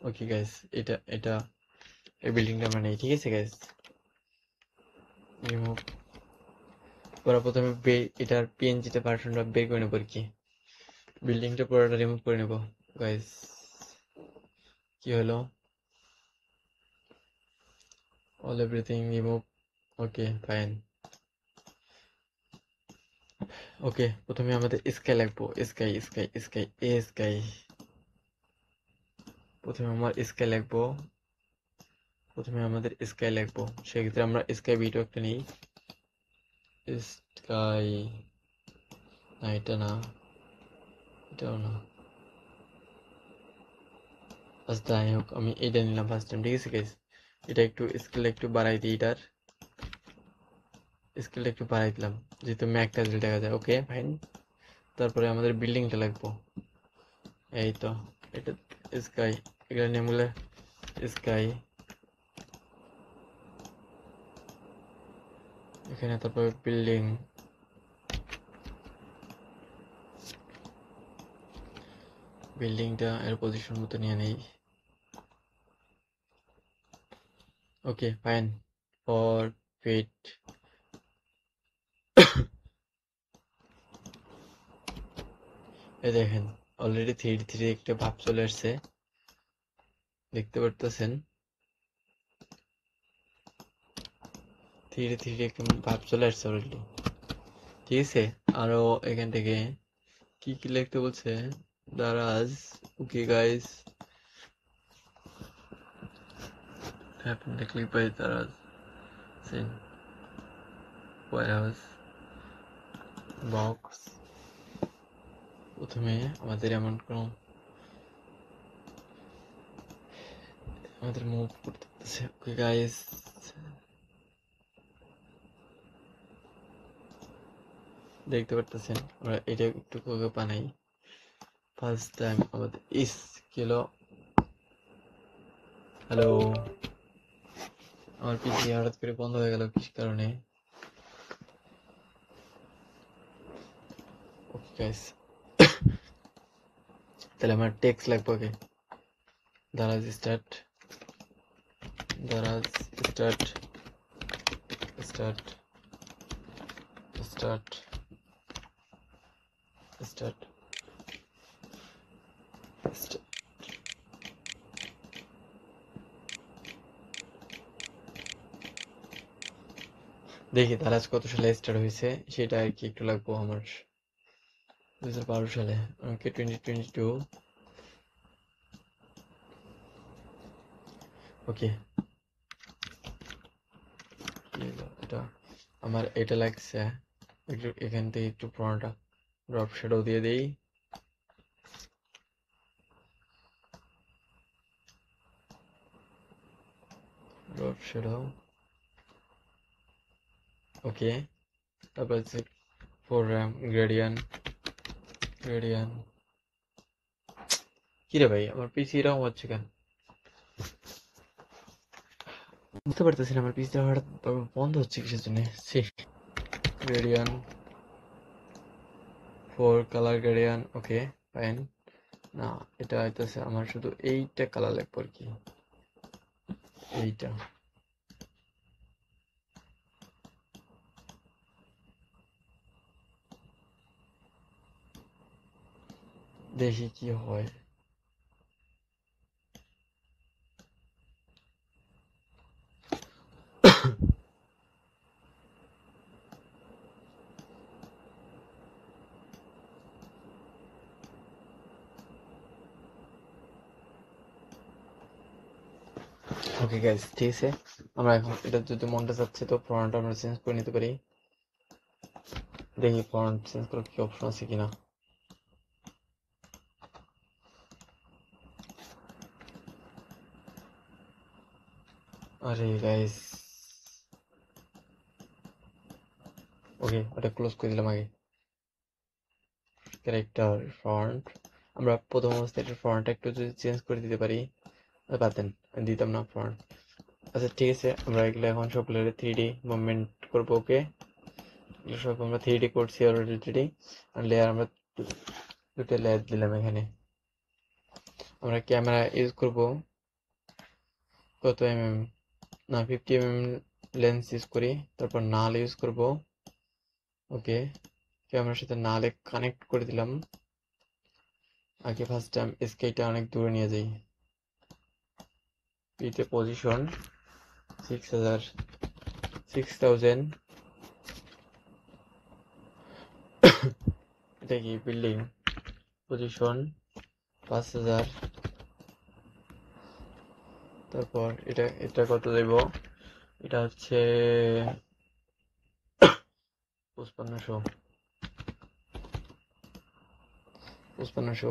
ওকে গাইস, এটা এই বিল্ডিংটা আমরা নেই, ঠিক আছে গাইস। রিমুভ করার প্রথমে এটার পিএনজিটা ভার্সনটা বের করে নেবো আর কি। বিল্ডিংটা পুরোটা রিমুভ করে নেবো গাইস। কি হলো? All everything remove. Okay fine. Okay প্রথমে আমাদের স্কাই লাগবো, স্কাই। প্রথমে আমাদের স্কাই লাগবো, সেক্ষেত্রে আমরা স্কাই ভিডিও একটা নিই। স্কাই না, এটা না, এটাও না। আচ্ছা যাই হোক, আমি এটা নিলাম ফার্স্ট টাইম, ঠিক আছে গাইস। এটা একটু স্কেলটা একটু বাড়াই দিই, স্কেলটা একটু বাড়াই দিলাম যেহেতু ম্যাকটা দেখা যায়। Okay fine. তারপরে আমাদের বিল্ডিংটা লাগবো, এই তো এটা স্কাই, এগুলো নেমগুলো স্কাই এখানে। তারপরে বিল্ডিংটা এর পজিশন মতো নিয়ে নেই। Okay fine. ফর ফিট এই দেখেন অলরেডি 3D একটা ভাব চলে আসছে, দেখতে পারতেছেন। 3D একটা ভাব চলে আসছে অলরেডি, ঠিক আছে। আরো এখান থেকে কি লিখতে বলছে Daraz. Okay guys, happen to click by Daraz scene warehouse box. প্রথমে আমাদের মুভ করতে হচ্ছে। ওকে গাইস, দেখতে পারতেছেন আমরা এটা একটু করে বানাই। ফার্স্ট টাইম আমাদের কিলো। হ্যালো, আমার পিসি হঠাৎ করে বন্ধ হয়ে গেল কি কারণে? ওকে গাইস, তাহলে আমার টেক্সট লাগবে আগে। দারাজ স্টার্ট দেখি দারাজ কত সালে স্টার্ট হয়েছে সেটা আর কি একটু লাগবো আমার। 2012 সালে। ওকে 2022। ওকে এটা আমার এটা লাগছে একটু, এখান থেকে একটু পুরোটা ড্রপ শ্যাডো দিয়ে দেই। ড্রপ শ্যাডো ওকে। তারপর হচ্ছে ফোরগ্রাম গ্রেডিয়ান। কি রে ভাই, আমার পিসি এরকম হচ্ছে কেন বুঝতে পারতেছি না। আমার পিসিটা হঠাৎ বন্ধ হচ্ছে কিসের জন্য? Gradient 4 colour gradient. Okay fine. না এটা হইতেছে আমার শুধু এইটা কালার লাগবে আর কি, এইটা। দেখি কি হয়। ওকে গাইস, ঠিক আছে। আমরা এখন এটা যদি মনটা চাচ্ছে তো ফন্টটা আমরা চেঞ্জ করে নিতে পারি। দেখি ফন্ট চেঞ্জ করার কি অপশন আছে কিনা। আরে গাইস, ওকে ওটা ক্লোজ করে দিলাম আগে। ক্যারেক্টার ফন্ট, আমরা প্রথম অবস্থায় এটার ফন্টটা একটু যদি চেঞ্জ করে দিতে পারি, পাতেন দিতাম না ফন্ট। আচ্ছা ঠিক আছে, আমরা এগুলো এখন সবগুলো 3D মুভমেন্ট করবো। ওকে, এগুলো সব আমরা 3D করছি অলরেডি। আর লেয়ার আমরা দুটো লেয়ার দিলাম এখানে। আমরা ক্যামেরা ইউজ করব কত না 50 লেন্স ইউজ করি, তারপর নাল ইউজ করব। ওকে, ক্যামেরার সাথে নালে কানেক্ট করে দিলাম। আগে ফার্স্ট টাইম স্কেলটা অনেক দূরে নিয়ে যাই। পিতে পজিশন 6000 এটা কি বিল্ডিং, পজিশন 5000। তারপর এটা কত দেব, এটা হচ্ছে 5500।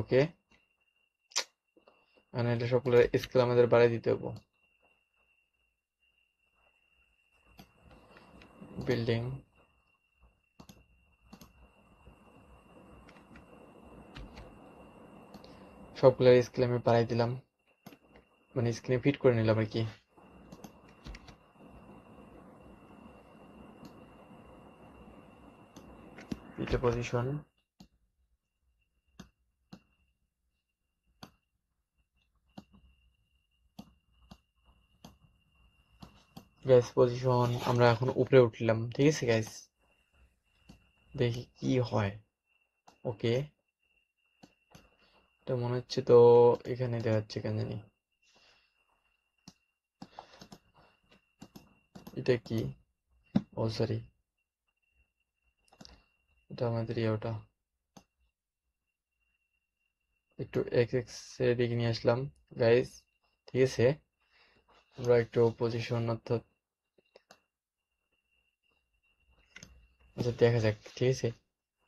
ওকে, মানে এটা সবগুলো স্কেল আমাদের বাড়াই দিতে হবে। বিল্ডিং সবগুলো স্কেল আমি বাড়াই দিলাম, মানে স্ক্রিনে ফিট করে নিলাম আর কি। এটা পজিশন গ্যাস পজিশন আমরা এখন উপরে উঠলাম। ঠিক আছে গ্যাস, দেখি কি হয়। ওকে, এটা মনে হচ্ছে তো এখানে দেখাচ্ছে কেন জানি। এটা কি, ও সরি, এটা আমাদের ওটা একটু এক্স এর দিকে নিয়ে আসলাম গাইস। ঠিক আছে, আমরা একটু পজিশন অর্থাৎ আচ্ছা দেখা যাক। ঠিক আছে,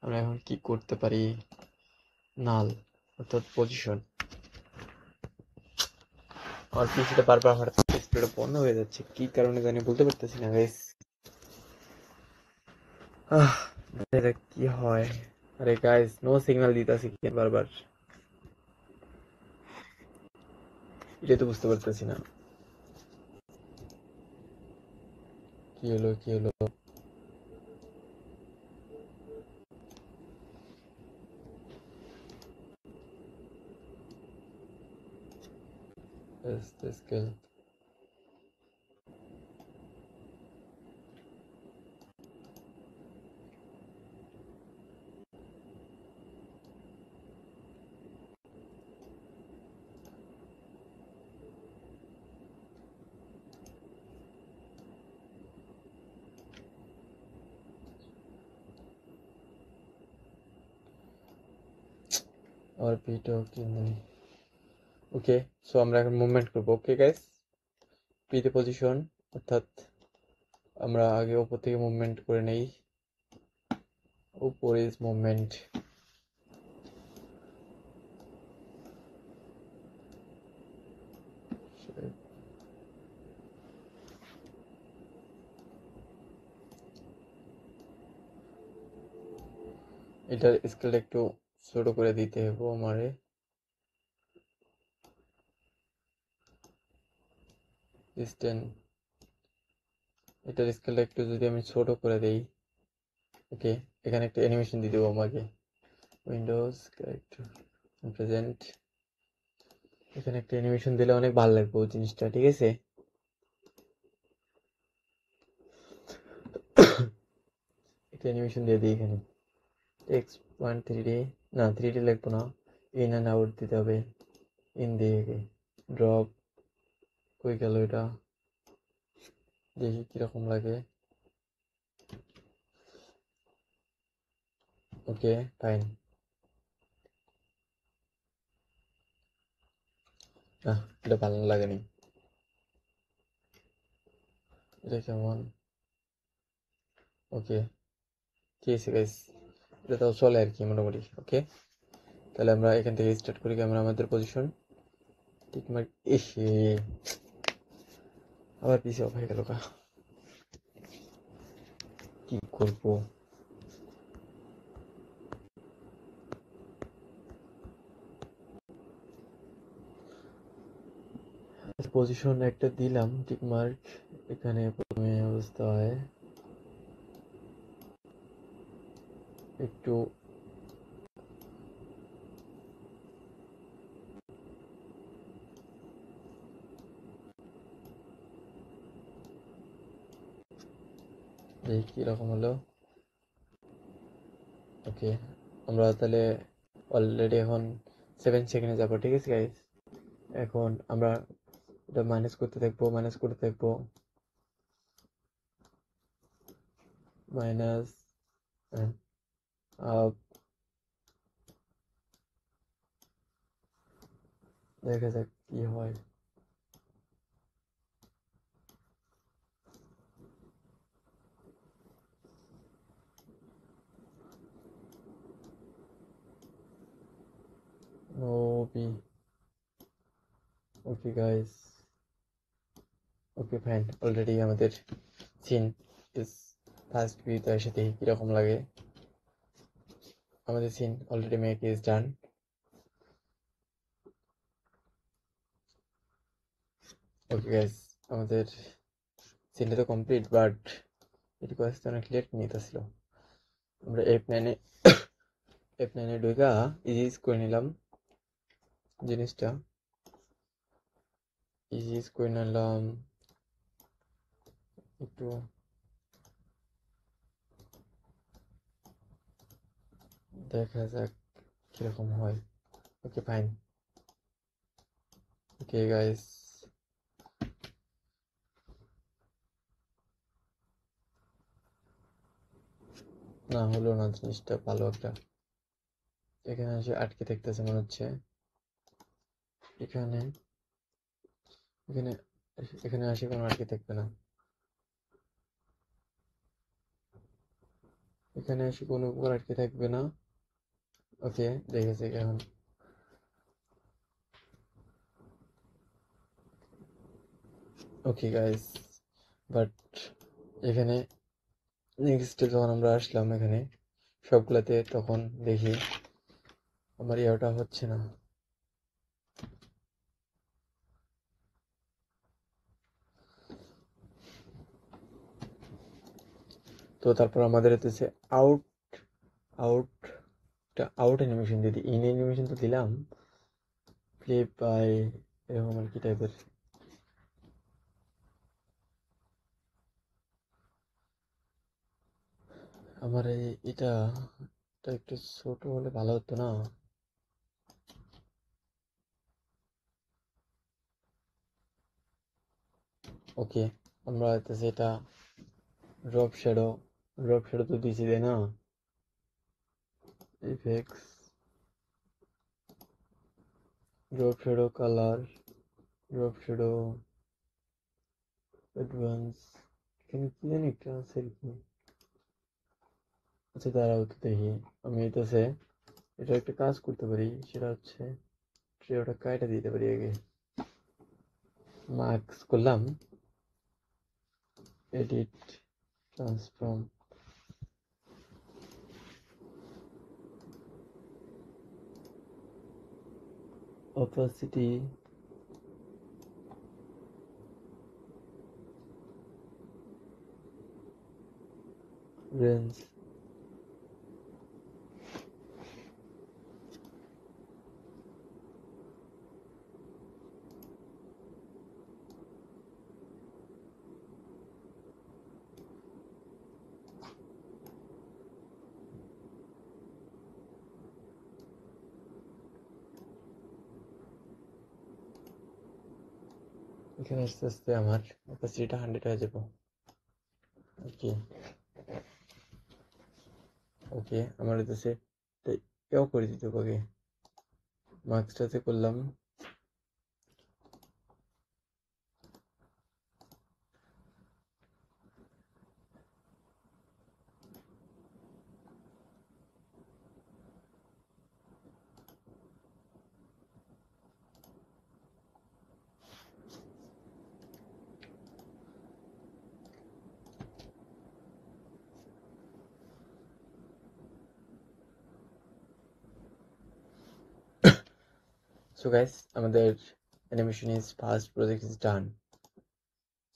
আমরা এখন কি করতে পারি, নাল অর্থাৎ পজিশন। আর পিসিটা বারবার হঠাৎ ডিসপ্লেটা বন্ধ হয়ে যাচ্ছে, কি কারণে জানি বলতে পারতেছি না গাইস। দেখা কি হয়। আরে গাইস, নো সিগন্যাল দিতেছি কেন বারবার, এটাই তো বুঝতে পারতেছি না কি হলো কি হলো। স্কেল और ভিডিও কি নেই। ওকে, সো আমরা এখন মুভমেন্ট করবো। ওকে গাইস, পিতে পজিশন অর্থাৎ আমরা আগে উপর থেকে মুভমেন্ট করে নেই। উপর ইজ মুভমেন্ট, এটার স্কেলটা একটু ছোট করে দিতে হবে আমারে। ডিস্টেন্স, এটার স্কেলটা একটু যদি আমি ছোট করে দেই। ওকে, এখানে একটা অ্যানিমেশন দিয়ে দেবো আমাকে। উইন্ডোজ ক্যারেক্টার প্রেজেন্ট, এখানে একটা অ্যানিমেশন দিলে অনেক ভালো লাগবে ওই জিনিসটা। ঠিক আছে, একটা অ্যানিমেশন দিয়ে দিই এখানে। টেক্সট পয়েন্ট 3D, না 3D লাগবো না, ইন অ্যান্ড আউট দিতে হবে। ইন দিয়ে ড্রপ, কই গেল এটা, দেখি কিরকম লাগে। ওকে ফাইন, না এটা ভালো লাগেনি, এটা কেমন। ওকে ঠিক আছে গাইস, এটা তাও চলে আর কি মোটামুটি। ওকে, তাহলে আমরা এখান থেকে স্টার্ট করি। ক্যামেরা আমাদের পজিশন টিকমার্ক, এসে আবার পিসি অফ হয়ে গেল কা, কি করবো? পজিশন একটা দিলাম টিক মার্ক। এখানে প্রথমে অবস্থা হয় একটু এই কিরকম হলো। ওকে, আমরা তাহলে অলরেডি এখন 7 সেকেন্ডে যাবো, ঠিক আছে গাইস। এখন আমরা এটা মাইনাস করতে থাকবো, মাইনাস আপ, দেখা যাক কি হয়। ওবি, okay guys, okay fine. Already আমাদের সিন ইজ ফার্স্ট ভিউতে এসে দেখি কিরকম লাগে। আমাদের scene already make is done. Okay guys, আমাদের সিনটা তো কমপ্লিট, বাট এটি আসতে অনেক লেট নিতেছিল। আমরা F9 ঢুকা ইজিজ করে নিলাম জিনিসটা, ইজিজ করে নিলাম একটু। দেখা যাক কিরকম হয়। ওকে ফাইন। ওকে গাইস, না হলো না জিনিসটা ভালো একটা। এখানে এসে আটকে থাকতেছে মনে হচ্ছে। এখানে এখানে এখানে আসে কোনো আটকে থাকবে না। এখানে এসে কোনো উপর আটকে থাকবে না। ওকে, দেখেছে এখন। ওকে গাইস, বাট এখানে নেক্সট যখন আমরা আসলাম এখানে সবগুলাতে, তখন দেখি আমার ইয়াটা হচ্ছে না। তো তারপর আমাদের হতেছে আউট আউট আউট অ্যানিমেশন দিদি, ইন অ্যানিমেশন তো দিলাম, প্লে বাই এরকম আর কি টাইপের। আমার এটা একটু ছোট হলে ভালো হতো না? ওকে, আমরা হইতেছে এটা ড্রপ শ্যাডো তো দিছি তাই না? Effects, drop shadow colour, drop shadow advance, এখানে কি জানি একটা আছে আর কি। আচ্ছা দাঁড়াও তো দেখি, আমি হইতেছে এটা একটা কাজ করতে পারি, সেটা হচ্ছে ওটা কাইটা দিতে পারি আগে। মার্কস করলাম, এডিট, ট্রান্সফর্ম, opacity, range, এখানে আস্তে আস্তে আমার অপাসিটিটা 100 হয়ে যাবো। ওকে ওকে, আমার হইতেছে এও করে দিতে হবে। মার্কসটাতে করলাম, সো গাইস আমাদের animation is first project is done.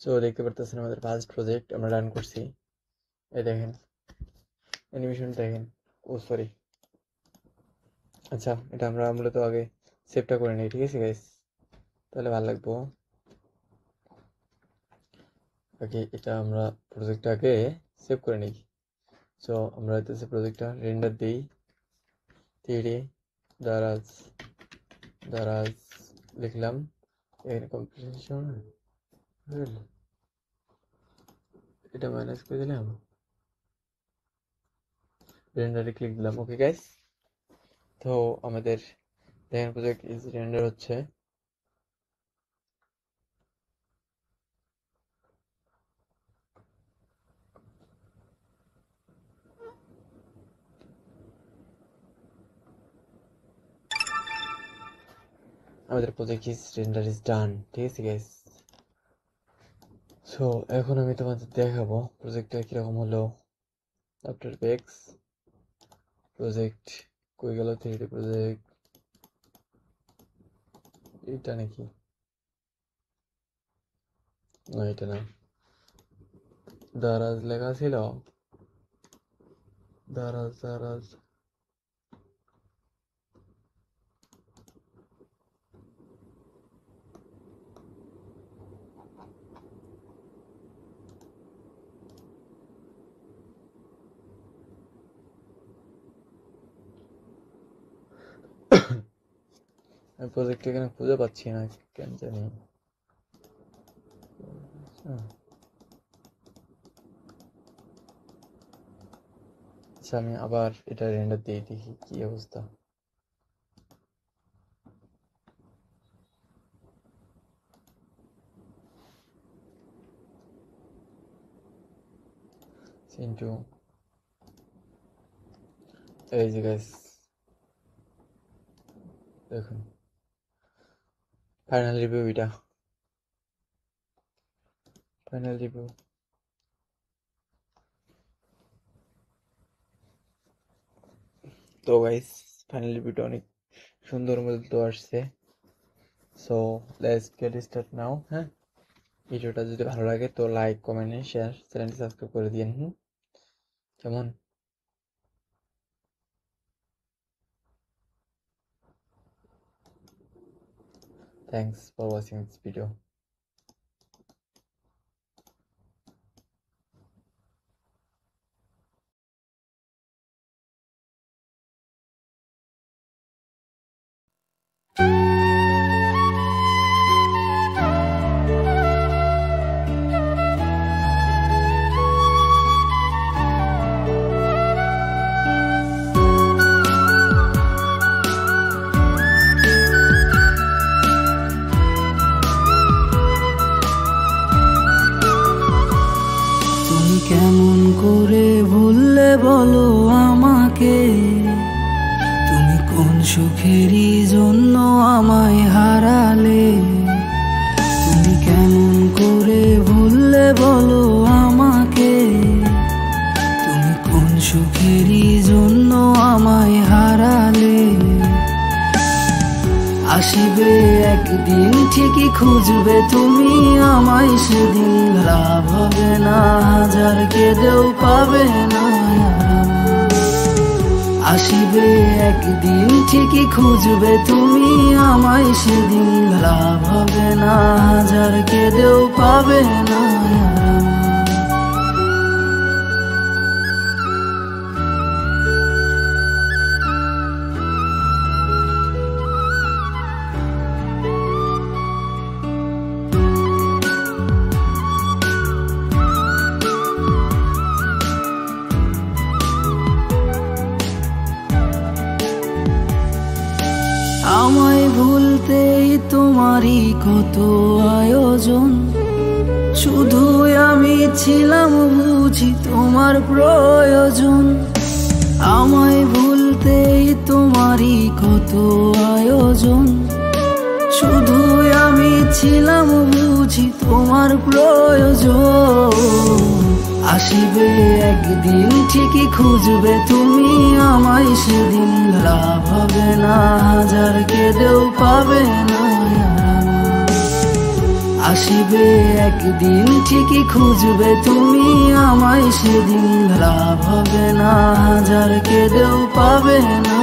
So দেখতে পারতেছেন আমাদের ফার্স্ট প্রজেক্ট আমরা রান করছি। এই দেখেন অ্যানিমেশন দেখেন। ও সরি, আচ্ছা এটা আমরা মূলত আগে সেভটা করে নিই, ঠিক আছে গাইস, তাহলে ভালো লাগবো। ওকে, এটা আমরা প্রজেক্টটাকে সেভ করে নিই। সো আমরা হইতেছে প্রজেক্টটা রেন্ডার দিই 3D দারাজ লিখলাম, এখানে কম্পিটিশন এটা মাইনাস করে দিলাম, রেন্ডারে ক্লিক দিলাম। ওকে গাইস, তো আমাদের দেখেন প্রজেক্ট ইজ রেন্ডার হচ্ছে। আমাদের project is render is done, ঠিক আছে গাইস। সো এখন আমি তোমাদের দেখাবো প্রজেক্টটা কিরকম হলো। আফটার এফেক্টস প্রজেক্ট কই গেল, 3D প্রজেক্ট এটা নাকি, না এটা না, দারাজ লেখা ছিল, দারাজ আমি প্রজেক্ট এখানে খুঁজে পাচ্ছি না কেন জানি। আচ্ছা আমি আবার এটা রেন্ডার দিয়ে দেখি কি অবস্থা। সিন্টু এই যে গাইস দেখুন ফাইনাল রিভিউ, এটা ফাইনাল রিভিউ। তো গাইস ফাইনাল রিভিউটা অনেক সুন্দর মতো আসছে। So let's get start now. হ্যাঁ, ভিডিওটা যদি ভালো লাগে তো লাইক কমেন্ট শেয়ার, চ্যানেলটি সাবস্ক্রাইব করে দিন। কেমন? Thanks for watching this video. কেমন করে ভুললে বলো আমাকে, তুমি কোন সুখেরই জন্য আমায় হারালে। তুমি কেমন করে ভুললে বলো আমাকে, তুমি কোন সুখেরই জন্য আমায় হারালে। আসিবে একদিন ঠিকই খুঁজবে তুমি আমায়, সেদিন লাভ হবে না হাজার কেঁদেও পাবে না। আসিবে একদিন ঠিকই খুঁজবে তুমি আমায়, সেদিন লাভ হবে না হাজার কেঁদেও পাবে না। আমায় ভুলতেই তোমারই কত আয়োজন, শুধু আমি ছিলাম বুঝি তোমার প্রয়োজন। আমায় ভুলতেই তোমারই কত আয়োজন, শুধু আমি ছিলাম বুঝি তোমার প্রয়োজন। আসিবে একদিন ঠিকই খুঁজবে তুমি আমায় সেদিন লাভ হবে না হাজার কেঁদেও পাবে না আসিবে একদিন ঠিকই খুঁজবে তুমি আমায় সেদিন লাভ হবে না হাজার কেঁদেও পাবে না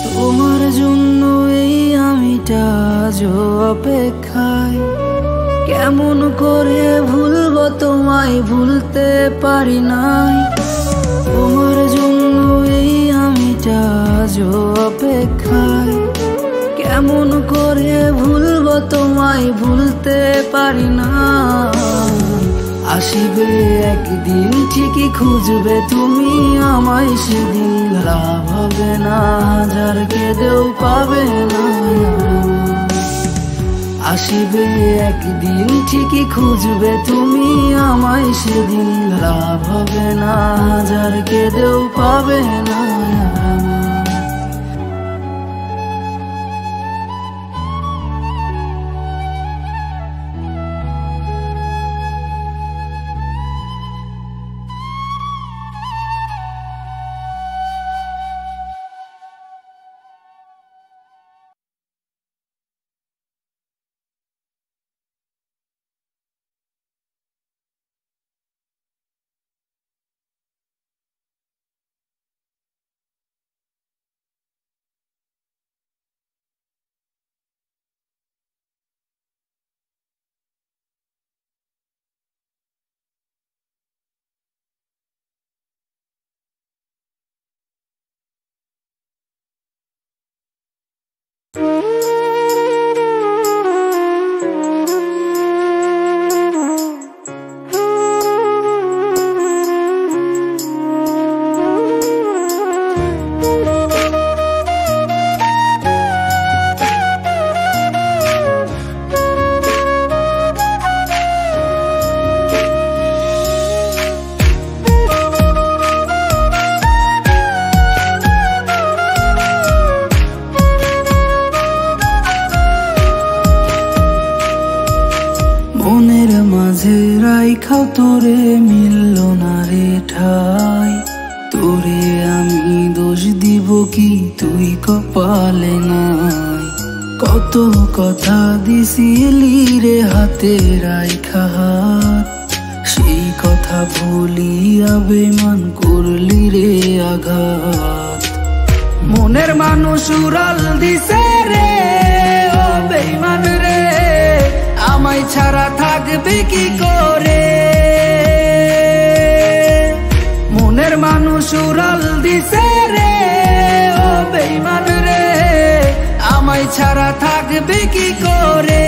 তোমার জন্য এই আমিটা আজও অপেক্ষায় কেমন করে ভুলবো তোমায় ভুলতে পারি নাই তোমার জন্য এই আমিটা আজও অপেক্ষায় কেমন করে ভুলবো তোমায় ভুলতে পারি না আসিবে একদিন ঠিকই খুঁজবে তুমি আমায় সেদিন লাভ হবে না হাজার কেঁদেও পাবে না আসিবে একদিন ঠিকই খুঁজবে তুমি আমায় সেদিন লাভ হবে না হাজার কেঁদেও পাবে না রাইখাও তোরে মিলল না রে ঠাই তোরে আমি দোষ দিব কি তুই কপালে নাই কত কথা দিছিলি রে হাতে রাইখা হাত সেই কথা ভুলিয়া বেমান করলি রে আঘাত মনের মানুষ উড়াল দিছে রে ও বেমান রে আমায় ছাড়া থাকবে কি করে মনের মানুষ উড়াল দিছে রে ও বেঈমান রে আমায় ছাড়া থাকবে কি করে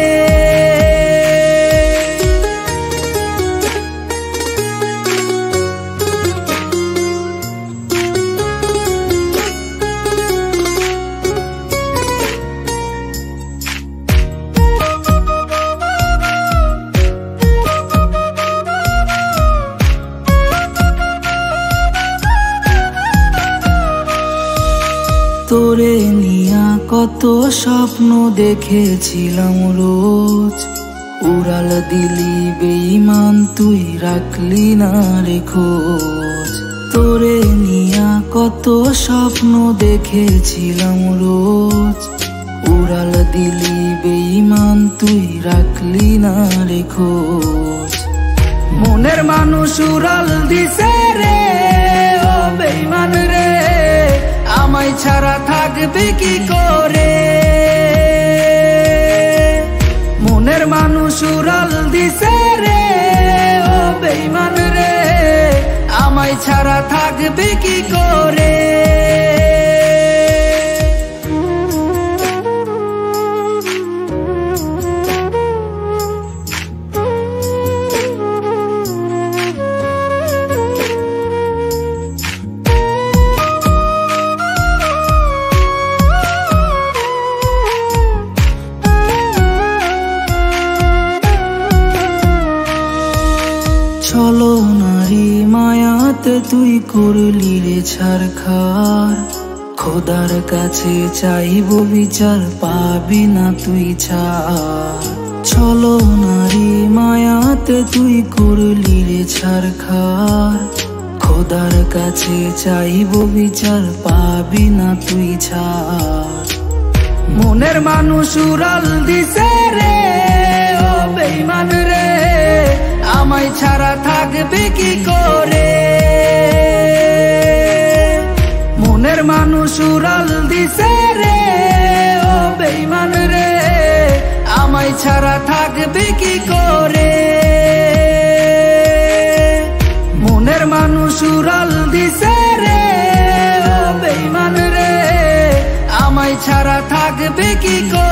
তোরে নিয়া কত স্বপ্ন দেখেছিলাম রোজ উড়াল দিলি বেঈমান তুই রাখলি না রে খোঁজ তোরে নিয়া কত স্বপ্ন দেখেছিলাম রোজ উড়াল দিলি বেঈমান তুই রাখলি না রে খোঁজ মনের মানুষ উড়াল দিছে রে ও বেঈমান রে আমায় ছাড়া থাকবে কি করে মনের মানুষ উড়াল দিছে রে ও বেঈমান রে আমায় ছাড়া থাকবে কি করে তুই করলি রে ছারখার। খোদার কাছে চাইব বিচার, পাবি না তুই ছাড়। চলো নারী মায়াতে তুই করলি রে ছারখার। খোদার কাছে চাইব বিচার, পাবি না তুই ছাড়। মনের মানুষ উড়াল দিছে রে, ও বেঈমান রে, আমায় ছাড়া থাকবে কি করে। মনের মানুষ উড়াল দিছে রে, ও বেঈমান রে, আমায় ছাড়া থাকবে কি করে। মনের মানুষ উড়াল দিছে রে, ও বেঈমান রে, আমায় ছাড়া থাকবে কি করে।